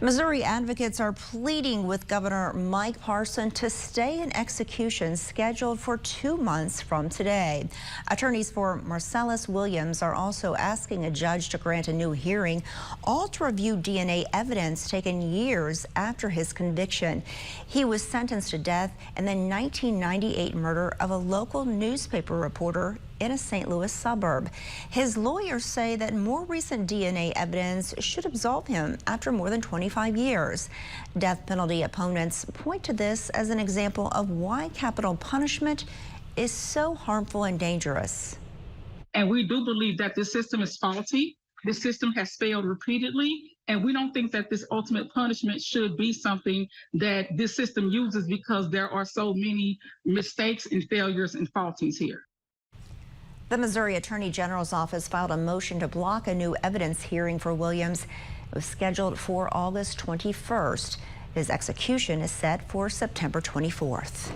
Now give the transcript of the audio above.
Missouri advocates are pleading with Governor Mike Parson to stay an execution scheduled for 2 months from today. Attorneys for Marcellus Williams are also asking a judge to grant a new hearing, all to review DNA evidence taken years after his conviction. He was sentenced to death in the 1998 murder of a local newspaper reporter in a St. Louis suburb. His lawyers say that more recent DNA evidence should absolve him after more than 25 years. Death penalty opponents point to this as an example of why capital punishment is so harmful and dangerous. And we do believe that this system is faulty. This system has failed repeatedly, and we don't think that this ultimate punishment should be something that this system uses because there are so many mistakes and failures and faulties here. The Missouri Attorney General's office filed a motion to block a new evidence hearing for Williams. It was scheduled for August 21st. His execution is set for September 24th.